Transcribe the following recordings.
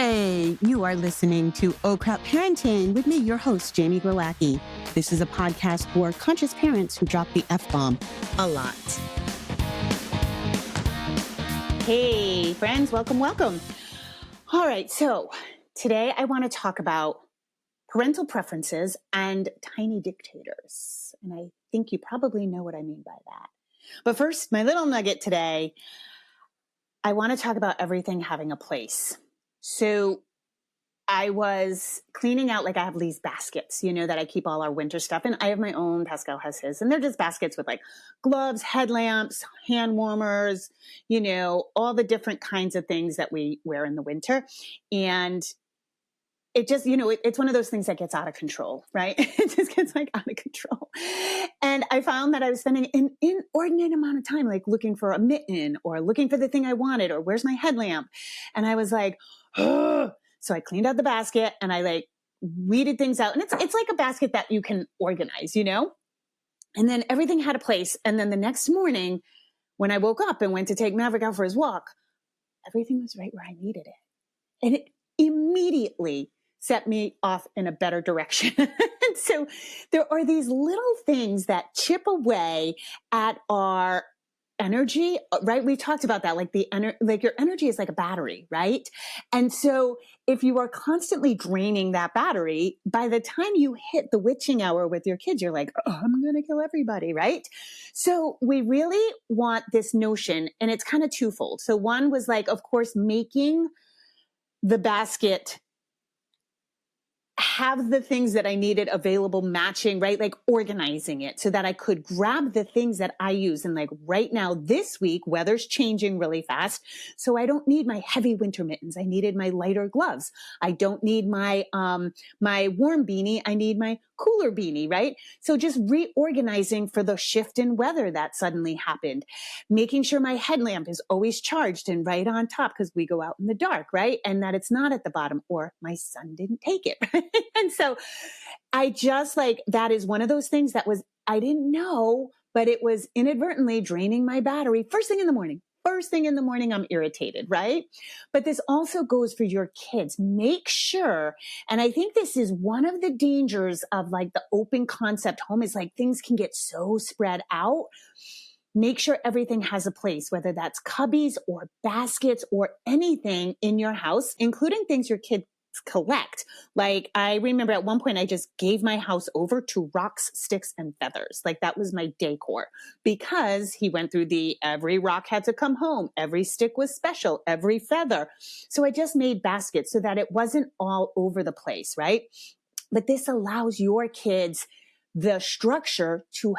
Hey, you are listening to Oh Crap Parenting with me, your host, Jamie Glowacki. This is a podcast for conscious parents who drop the F-bomb a lot. Hey, friends, welcome. All right, so today I want to talk about parental preferences and tiny dictators. And I think you probably know what I mean by that. But first, my little nugget today, I want to talk about everything having a place. So I was cleaning out, I have these baskets, that I keep all our winter stuff in. I have my own, Pascal has his, and they're just baskets with gloves, headlamps, hand warmers, all the different kinds of things that we wear in the winter. And it just, it's one of those things that gets out of control, right? It just gets out of control. And I found that I was spending an inordinate amount of time, looking for a mitten or looking for the thing I wanted, or where's my headlamp? And I was like, ugh. So I cleaned out the basket and I weeded things out. And it's like a basket that you can organize, And then everything had a place. And then the next morning when I woke up and went to take Maverick out for his walk, everything was right where I needed it. And it immediately set me off in a better direction. And so there are these little things that chip away at our energy, right? We've talked about that, your energy is like a battery, right? And so if you are constantly draining that battery, by the time you hit the witching hour with your kids, you're like, oh, I'm going to kill everybody, right? So we really want this notion, and it's kind of twofold. So one was of course, making the basket have the things that I needed available, matching, right? Organizing it so that I could grab the things that I use. And right now, this week, weather's changing really fast. So I don't need my heavy winter mittens. I needed my lighter gloves. I don't need my warm beanie. I need my cooler beanie, right? So just reorganizing for the shift in weather that suddenly happened. Making sure my headlamp is always charged and right on top because we go out in the dark, right? And that it's not at the bottom, or my son didn't take it, right? And so I just that is one of those things that I didn't know, but it was inadvertently draining my battery first thing in the morning. First thing in the morning, I'm irritated, right? But this also goes for your kids. Make sure, and I think this is one of the dangers of the open concept home is things can get so spread out. Make sure everything has a place, whether that's cubbies or baskets or anything in your house, including things your kids collect. I remember at one point I just gave my house over to rocks, sticks, and feathers. That was my decor, because he went through every rock had to come home. Every stick was special, every feather. So I just made baskets so that it wasn't all over the place, right? But this allows your kids the structure to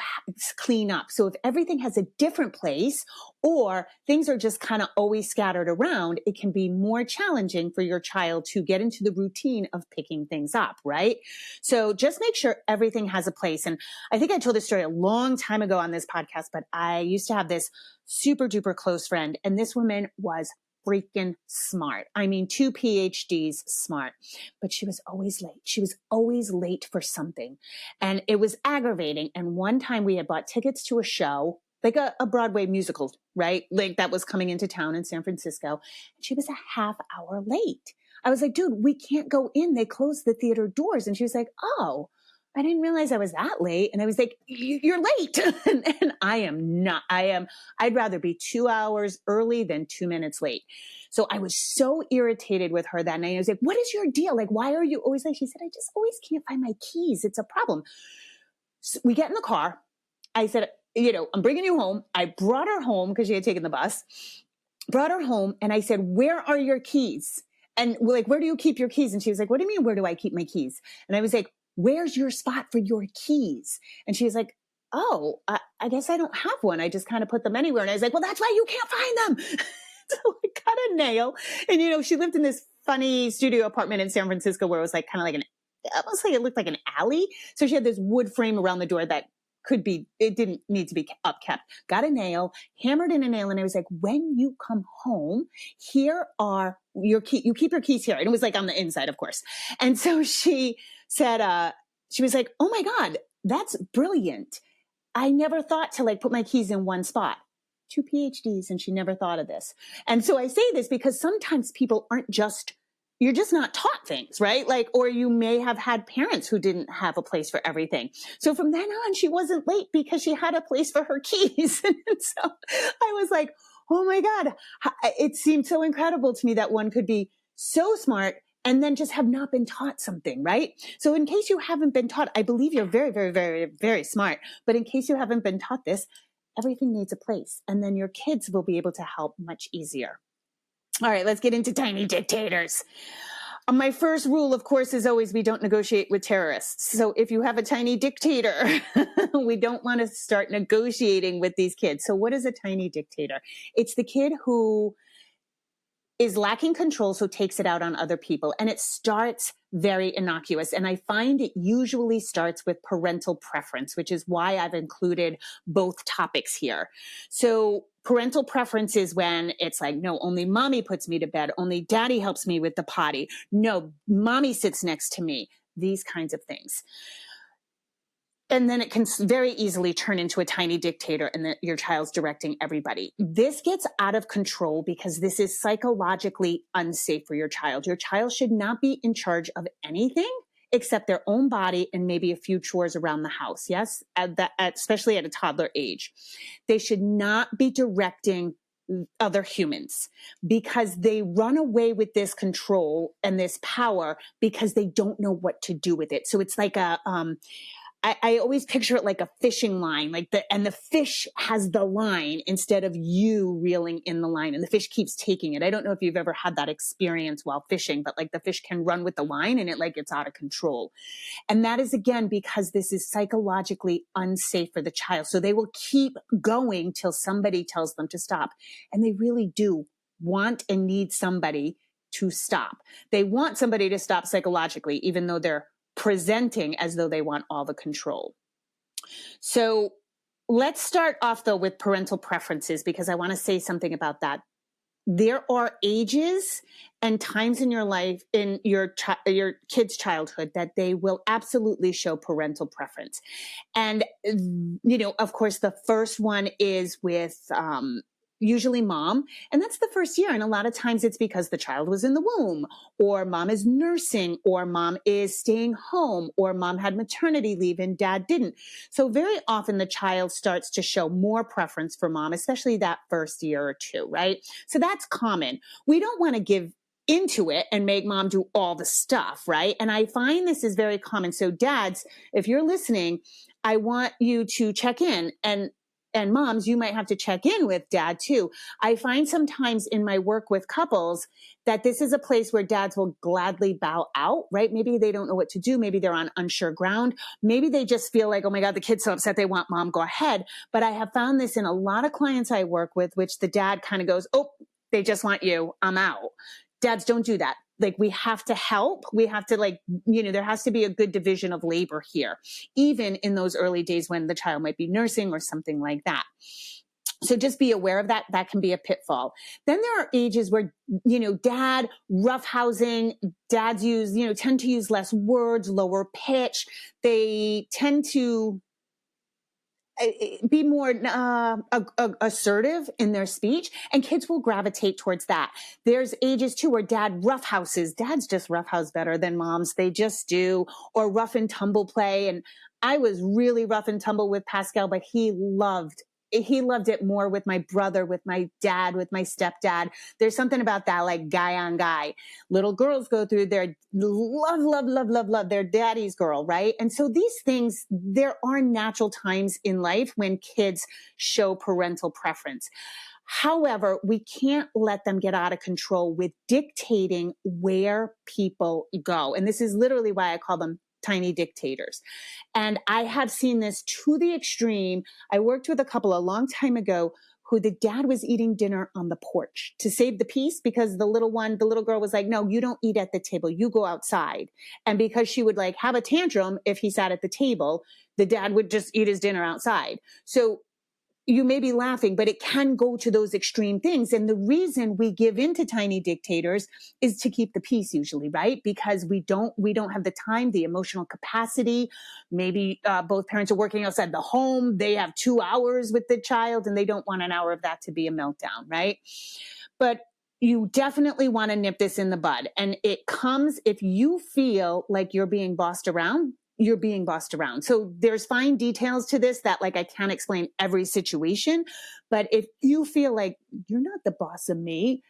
clean up. So if everything has a different place, or things are just kind of always scattered around, it can be more challenging for your child to get into the routine of picking things up, right? So just make sure everything has a place. And I think I told this story a long time ago on this podcast, but I used to have this super duper close friend, and this woman was freaking smart. I mean, 2 PhDs smart, but she was always late. She was always late for something. And it was aggravating. And one time we had bought tickets to a show, a Broadway musical, right? That was coming into town in San Francisco. And she was a half hour late. I was like, dude, we can't go in. They closed the theater doors. And she was like, oh, I didn't realize I was that late. And I was like, you're late. and I am not. I'd rather be 2 hours early than 2 minutes late. So I was so irritated with her that night. I was like, what is your deal? Why are you always late? She said, I just always can't find my keys. It's a problem. So we get in the car. I said, I'm bringing you home. I brought her home because she had taken the bus, brought her home. And I said, where are your keys? And we're where do you keep your keys? And she was like, what do you mean? Where do I keep my keys? And I was like, where's your spot for your keys? And she was like, oh, I guess I don't have one. I just kind of put them anywhere. And I was like, well, that's why you can't find them. So I cut a nail. And, she lived in this funny studio apartment in San Francisco where it was almost it looked like an alley. So she had this wood frame around the door that it didn't need to be upkept. Got a nail, hammered in a nail. And I was like, when you come home, here are your keys. You keep your keys here. And it was on the inside, of course. And so she said, she was like, oh my God, that's brilliant. I never thought to put my keys in one spot. 2 PhDs, and she never thought of this. And so I say this because sometimes people aren't just you're just not taught things, right? Like, or you may have had parents who didn't have a place for everything. So from then on, she wasn't late because she had a place for her keys. And so I was like, oh my God, it seemed so incredible to me that one could be so smart and then just have not been taught something, right? So in case you haven't been taught, I believe you're very, very, very, very smart. But in case you haven't been taught this, everything needs a place. And then your kids will be able to help much easier. All right, let's get into tiny dictators. My first rule, of course, is always we don't negotiate with terrorists. So if you have a tiny dictator, we don't want to start negotiating with these kids. So what is a tiny dictator? It's the kid who is lacking control, so takes it out on other people. And it starts very innocuous. And I find it usually starts with parental preference, which is why I've included both topics here. So parental preference is when it's like, no, only mommy puts me to bed. Only daddy helps me with the potty. No, mommy sits next to me. These kinds of things. And then it can very easily turn into a tiny dictator and that your child's directing everybody. This gets out of control because this is psychologically unsafe for your child. Your child should not be in charge of anything except their own body and maybe a few chores around the house. Yes, especially at a toddler age. They should not be directing other humans because they run away with this control and this power because they don't know what to do with it. So it's like I always picture it like a fishing line, and the fish has the line instead of you reeling in the line, and the fish keeps taking it. I don't know if you've ever had that experience while fishing, but like the fish can run with the line and it like gets out of control. And that is again, because this is psychologically unsafe for the child. So they will keep going till somebody tells them to stop. And they really do want and need somebody to stop. They want somebody to stop psychologically, even though they're presenting as though they want all the control. So let's start off though with parental preferences, because I want to say something about that. There are ages and times in your life, in your kid's childhood, that they will absolutely show parental preference. And, of course, the first one is with, usually mom, and that's the first year. And a lot of times it's because the child was in the womb, or mom is nursing, or mom is staying home, or mom had maternity leave and dad didn't. So very often the child starts to show more preference for mom, especially that first year or two, right? So that's common. We don't want to give into it and make mom do all the stuff, right? And I find this is very common. So dads, if you're listening, I want you to check in, and moms, you might have to check in with dad too. I find sometimes in my work with couples that this is a place where dads will gladly bow out, right? Maybe they don't know what to do. Maybe they're on unsure ground. Maybe they just feel like, oh my God, the kid's so upset, they want mom, go ahead. But I have found this in a lot of clients I work with, which the dad kind of goes, oh, they just want you, I'm out. Dads, don't do that. Like, we have to help. We have to there has to be a good division of labor here, even in those early days when the child might be nursing or something like that. So just be aware of that. That can be a pitfall. Then there are ages where, dad roughhousing, dads tend to use less words, lower pitch. They tend to be more assertive in their speech, and kids will gravitate towards that. There's ages too where dad roughhouses. Dads just roughhouse better than moms. They just do. Or rough and tumble play. And I was really rough and tumble with Pascal, but he loved it more with my brother, with my dad, with my stepdad. There's something about that, like guy on guy. Little girls go through their love their daddy's girl, right? And so these things, there are natural times in life when kids show parental preference. However, we can't let them get out of control with dictating where people go. And this is literally why I call them tiny dictators. And I have seen this to the extreme. I worked with a couple a long time ago who the dad was eating dinner on the porch to save the peace, because the little girl was like, no, you don't eat at the table. You go outside. And because she would have a tantrum if he sat at the table, the dad would just eat his dinner outside. So you may be laughing, but it can go to those extreme things. And the reason we give in to tiny dictators is to keep the peace usually, right? Because we don't have the time, the emotional capacity. Maybe both parents are working outside the home. They have 2 hours with the child and they don't want an hour of that to be a meltdown, right? But you definitely want to nip this in the bud. And it comes if you feel like you're being bossed around, you're being bossed around. So there's fine details to this that like I can't explain every situation. But if you feel like you're not the boss of me,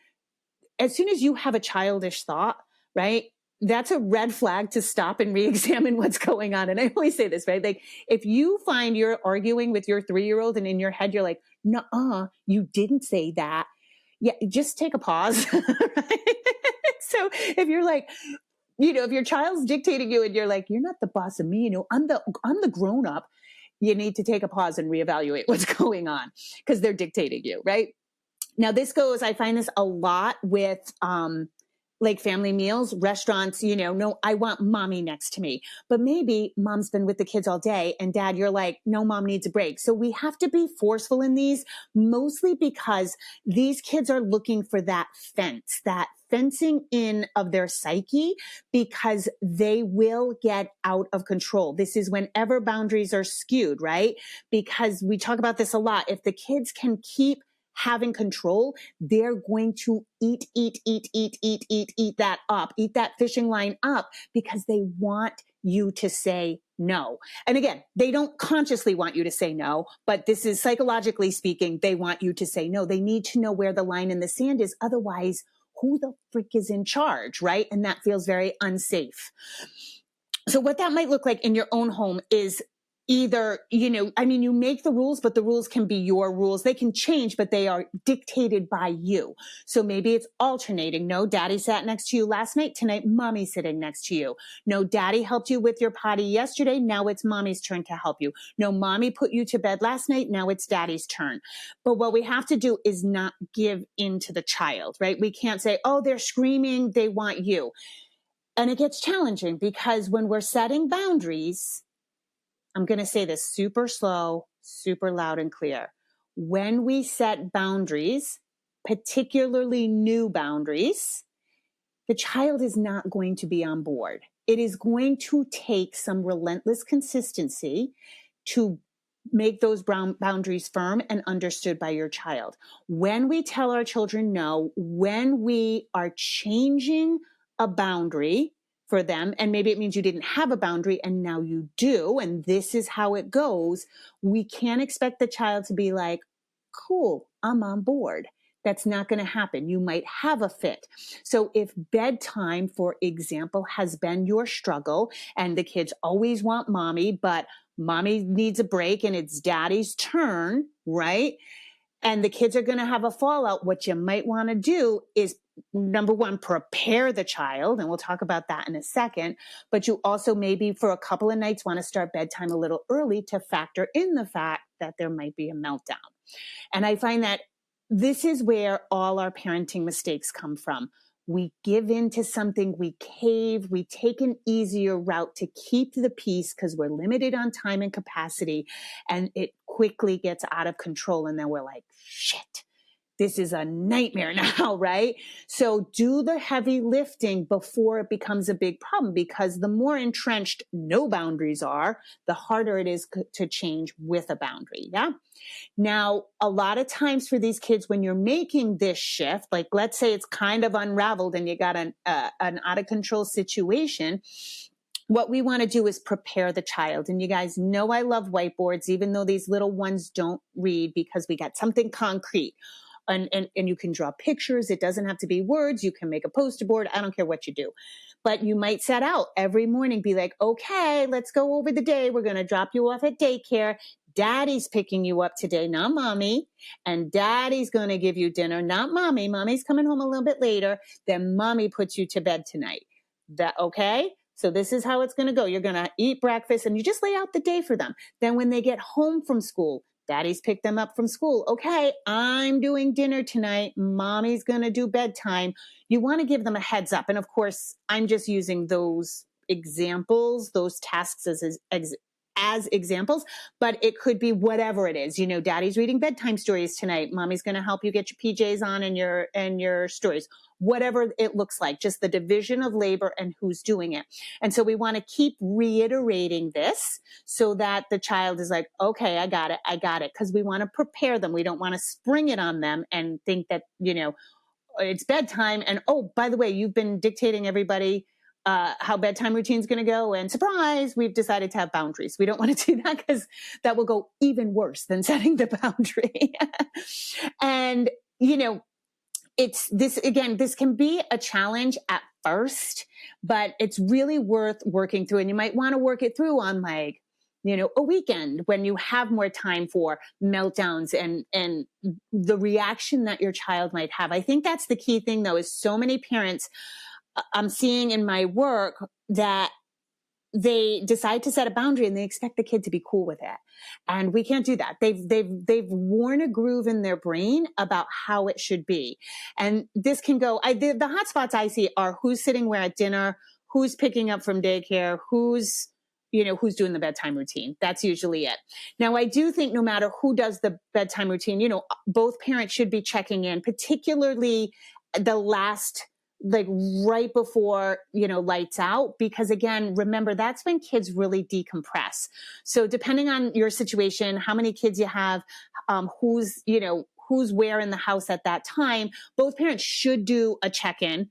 as soon as you have a childish thought, right? That's a red flag to stop and re-examine what's going on. And I always say this, right? Like if you find you're arguing with your 3-year-old and in your head, you're like, nuh-uh, you didn't say that. Yeah, just take a pause. Right? So if you're like, if your child's dictating you and you're like, you're not the boss of me, I'm the grown up, you need to take a pause and reevaluate what's going on because they're dictating you, right? Now I find this a lot with, like family meals, restaurants, no, I want mommy next to me. But maybe mom's been with the kids all day and dad, you're like, no, mom needs a break. So we have to be forceful in these, mostly because these kids are looking for that fencing in of their psyche, because they will get out of control. This is whenever boundaries are skewed, right? Because we talk about this a lot. If the kids can keep having control, they're going to eat that up, eat that fishing line up, because they want you to say no. And again, they don't consciously want you to say no, but this is psychologically speaking, they want you to say no. They need to know where the line in the sand is. Otherwise, who the frick is in charge, right? And that feels very unsafe. So what that might look like in your own home is either, you make the rules, but the rules can be your rules. They can change, but they are dictated by you. So maybe it's alternating. No, daddy sat next to you last night. Tonight, mommy's sitting next to you. No, daddy helped you with your potty yesterday. Now it's mommy's turn to help you. No, mommy put you to bed last night. Now it's daddy's turn. But what we have to do is not give in to the child, right? We can't say, oh, they're screaming, they want you. And it gets challenging because when we're setting boundaries, I'm going to say this super slow, super loud and clear. When we set boundaries, particularly new boundaries, the child is not going to be on board. It is going to take some relentless consistency to make those boundaries firm and understood by your child. When we tell our children no, when we are changing a boundary for them, and maybe it means you didn't have a boundary and now you do, and this is how it goes, we can't expect the child to be like, cool, I'm on board. That's not going to happen. You might have a fit. So if bedtime, for example, has been your struggle and the kids always want mommy, but mommy needs a break and it's daddy's turn, right? And the kids are going to have a fallout. What you might want to do is, number one, prepare the child. And we'll talk about that in a second. But you also maybe for a couple of nights want to start bedtime a little early to factor in the fact that there might be a meltdown. And I find that this is where all our parenting mistakes come from. We give in to something, we cave, we take an easier route to keep the peace because we're limited on time and capacity, and it quickly gets out of control. And then we're like, shit, this is a nightmare now, right? So do the heavy lifting before it becomes a big problem, because the more entrenched no boundaries are, the harder it is to change with a boundary. Yeah. Now, a lot of times for these kids, when you're making this shift, like let's say it's kind of unraveled and you got an out of control situation, what we want to do is prepare the child. And you guys know I love whiteboards, even though these little ones don't read, because we got something concrete. And you can draw pictures. It doesn't have to be words. You can make a poster board. I don't care what you do. But you might set out every morning, be like, okay, let's go over the day. We're going to drop you off at daycare. Daddy's picking you up today, not mommy. And daddy's going to give you dinner, not mommy. Mommy's coming home a little bit later. Then mommy puts you to bed tonight. That okay? So this is how it's going to go. You're going to eat breakfast and you just lay out the day for them. Then when they get home from school, daddy's picked them up from school. Okay, I'm doing dinner tonight. Mommy's going to do bedtime. You want to give them a heads up. And of course, I'm just using those examples, those tasks as examples, but it could be whatever it is. Daddy's reading bedtime stories tonight. Mommy's going to help you get your PJs on and your stories, whatever it looks like, just the division of labor and who's doing it. And so we want to keep reiterating this so that the child is like, okay, I got it. Because we want to prepare them. We don't want to spring it on them and think that, it's bedtime. And oh, by the way, you've been dictating everybody how bedtime routine is going to go. And surprise, we've decided to have boundaries. We don't want to do that because that will go even worse than setting the boundary. And, you know, it's this, again, this can be a challenge at first, but it's really worth working through. And you might want to work it through on like, you know, a weekend when you have more time for meltdowns and the reaction that your child might have. I think that's the key thing though, is so many parents I'm seeing in my work that they decide to set a boundary and they expect the kid to be cool with it. And we can't do that. They've worn a groove in their brain about how it should be. And this can go, the hot spots I see are who's sitting where at dinner, who's picking up from daycare, who's doing the bedtime routine. That's usually it. Now, I do think no matter who does the bedtime routine, both parents should be checking in, particularly the last, like right before, lights out, because again, remember, that's when kids really decompress. So depending on your situation, how many kids you have, who's where in the house at that time, both parents should do a check-in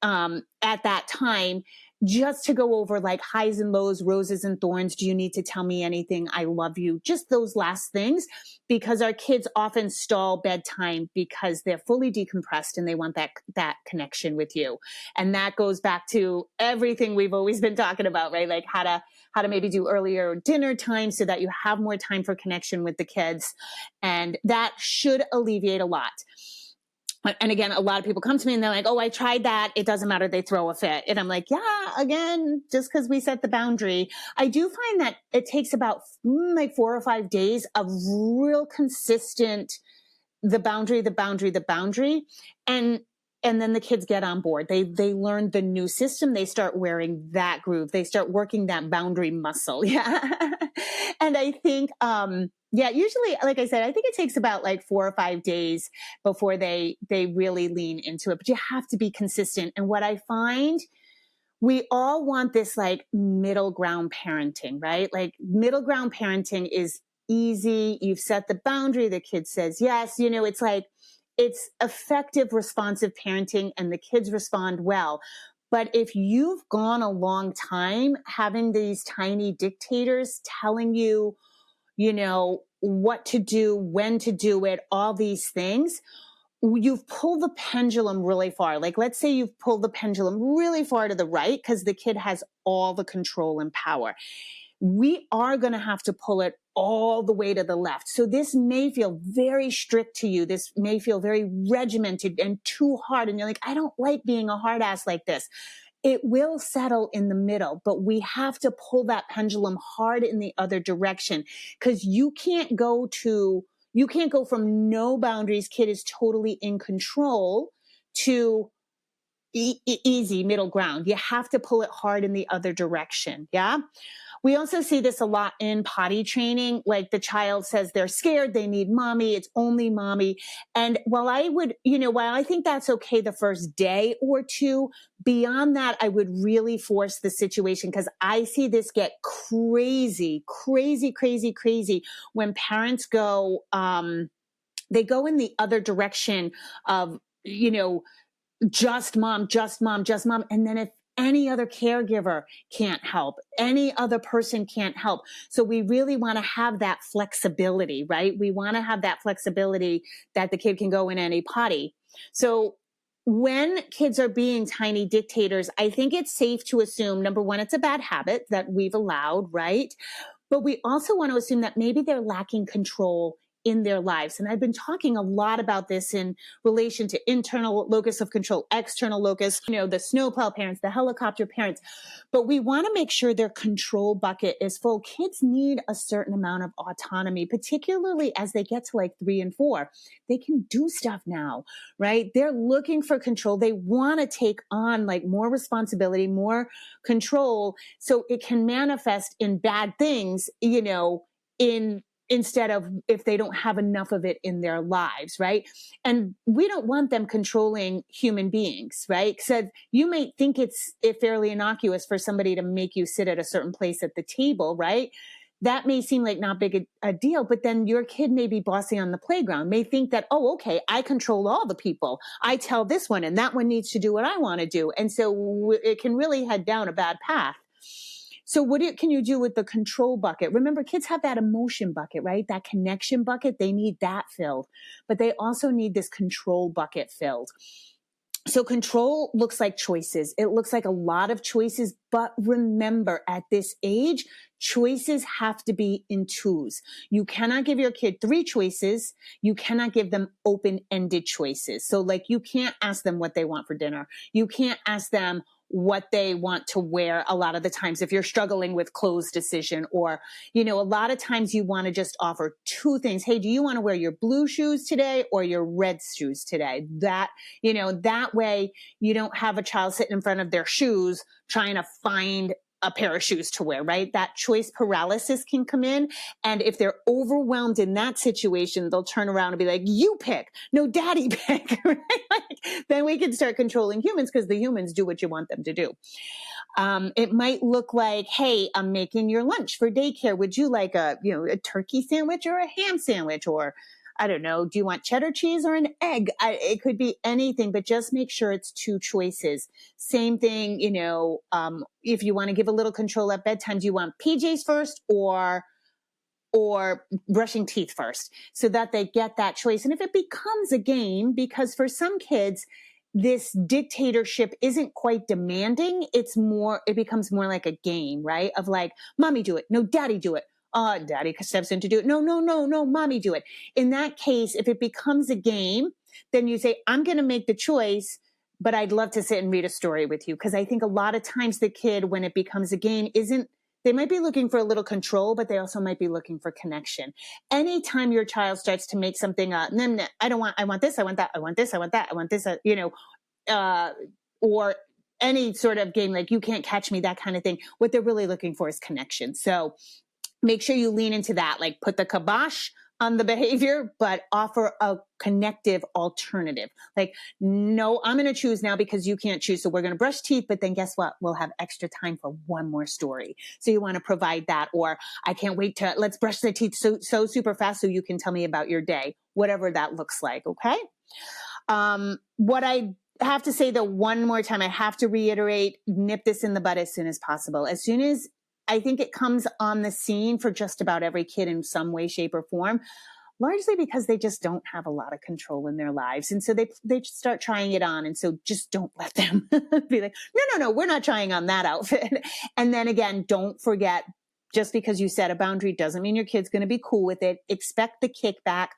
at that time, just to go over like highs and lows, roses and thorns. Do you need to tell me anything? I love you. Just those last things, because our kids often stall bedtime because they're fully decompressed and they want that connection with you. And that goes back to everything we've always been talking about, right? Like how to maybe do earlier dinner time so that you have more time for connection with the kids. And that should alleviate a lot. And again, a lot of people come to me and they're like, oh, I tried that. It doesn't matter. They throw a fit. And I'm like, yeah, again, just because we set the boundary. I do find that it takes about like 4 or 5 days of real consistent, the boundary. And then the kids get on board. They learn the new system. They start wearing that groove. They start working that boundary muscle. Yeah. And I think, usually, like I said, I think it takes about like 4 or 5 days before they really lean into it, but you have to be consistent. And what I find, we all want this like middle ground parenting, right? Like middle ground parenting is easy. You've set the boundary. The kid says yes. It's like, it's effective, responsive parenting and the kids respond well. But if you've gone a long time having these tiny dictators telling you, what to do, when to do it, all these things, you've pulled the pendulum really far. Like, let's say you've pulled the pendulum really far to the right because the kid has all the control and power. We are going to have to pull it all the way to the left. So this may feel very strict to you. This may feel very regimented and too hard. And you're like, I don't like being a hard ass like this. It will settle in the middle, but we have to pull that pendulum hard in the other direction, because you can't go from no boundaries, kid is totally in control, to easy middle ground. You have to pull it hard in the other direction. Yeah. We also see this a lot in potty training. Like the child says they're scared, they need mommy, it's only mommy. And while I think that's okay the first day or two, beyond that, I would really force the situation, because I see this get crazy when parents go, they go in the other direction of, just mom. And then if any other caregiver can't help, any other person can't help. So we really want to have that flexibility, right? We want to have that flexibility that the kid can go in any potty. So when kids are being tiny dictators, I think it's safe to assume, number one, it's a bad habit that we've allowed, right? But we also want to assume that maybe they're lacking control in their lives. And I've been talking a lot about this in relation to internal locus of control, external locus, the snowplow parents, the helicopter parents. But we want to make sure their control bucket is full. Kids need a certain amount of autonomy, particularly as they get to like 3 and 4. They can do stuff now, right? They're looking for control. They want to take on like more responsibility, more control, so it can manifest in bad things, instead of if they don't have enough of it in their lives, right? And we don't want them controlling human beings, right? So you may think it's fairly innocuous for somebody to make you sit at a certain place at the table, right? that may seem like not big a deal, but then your kid may be bossy on the playground, may think that, oh, okay, I control all the people. I tell this one and that one needs to do what I want to do. And so it can really head down a bad path. So what can you do with the control bucket? Remember, kids have that emotion bucket, right? That connection bucket. They need that filled, but they also need this control bucket filled. So control looks like choices. It looks like a lot of choices, but remember, at this age, choices have to be in twos. You cannot give your kid 3 choices. You cannot give them open-ended choices. So like, you can't ask them what they want for dinner. You can't ask them what they want to wear a lot of the times if you're struggling with clothes decision, or, a lot of times you want to just offer 2 things. Hey, do you want to wear your blue shoes today or your red shoes today? That way you don't have a child sitting in front of their shoes trying to find a pair of shoes to wear, right? That choice paralysis can come in. And if they're overwhelmed in that situation, they'll turn around and be like, you pick, no, daddy pick, right? Then we can start controlling humans, because the humans do what you want them to do. It might look like, hey, I'm making your lunch for daycare. Would you like a turkey sandwich or a ham sandwich? Or I don't know, do you want cheddar cheese or an egg? It could be anything, but just make sure it's 2 choices. Same thing, if you want to give a little control at bedtime, do you want PJs first or brushing teeth first, so that they get that choice? And if it becomes a game, because for some kids, this dictatorship isn't quite demanding. It becomes more like a game, right? Of like, mommy do it. No, daddy do it. Daddy steps in to do it. No, mommy do it. In that case, if it becomes a game, then you say, I'm going to make the choice, but I'd love to sit and read a story with you. Because I think a lot of times the kid, when it becomes a game, they might be looking for a little control, but they also might be looking for connection. Anytime your child starts to make something I want this, I want that, I want this, I want that, I want this, or any sort of game, like you can't catch me, that kind of thing. What they're really looking for is connection. So make sure you lean into that, like put the kibosh on the behavior, but offer a connective alternative. Like, no, I'm going to choose now because you can't choose. So we're going to brush teeth, but then guess what? We'll have extra time for one more story. So you want to provide that, or I can't wait let's brush the teeth so super fast so you can tell me about your day, whatever that looks like. Okay. What I have to say though, one more time, I have to reiterate, nip this in the bud as soon as possible. As soon as I think it comes on the scene for just about every kid in some way, shape, or form, largely because they just don't have a lot of control in their lives. And so they start trying it on. And so just don't let them be like, no, we're not trying on that outfit. And then again, don't forget, just because you set a boundary doesn't mean your kid's going to be cool with it. Expect the kickback.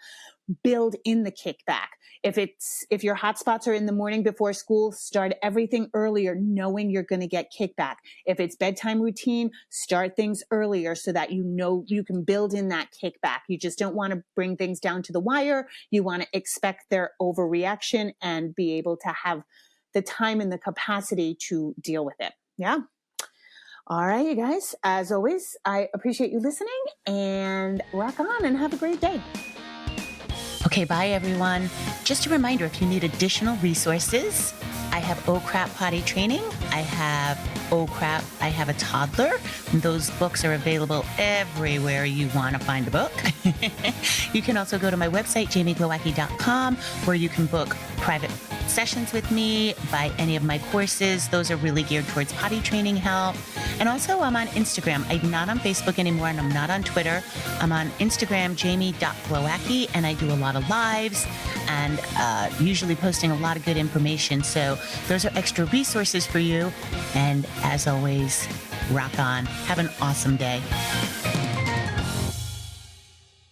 Build in the kickback. If your hotspots are in the morning before school, start everything earlier, knowing you're going to get kickback. If it's bedtime routine, start things earlier so that you can build in that kickback. You just don't want to bring things down to the wire. You want to expect their overreaction and be able to have the time and the capacity to deal with it. Yeah. All right, you guys. As always, I appreciate you listening, and rock on and have a great day. Okay, bye everyone. Just a reminder, if you need additional resources, I have Oh Crap Potty Training. I have Oh Crap, I Have a Toddler. Those books are available everywhere you want to find a book. You can also go to my website, jamieglowacki.com, where you can book private sessions with me, buy any of my courses. Those are really geared towards potty training help. And also I'm on Instagram. I'm not on Facebook anymore, and I'm not on Twitter. I'm on Instagram, jamie.glowacki, and I do a lot of lives and usually posting a lot of good information. So those are extra resources for you. And as always, rock on. Have an awesome day.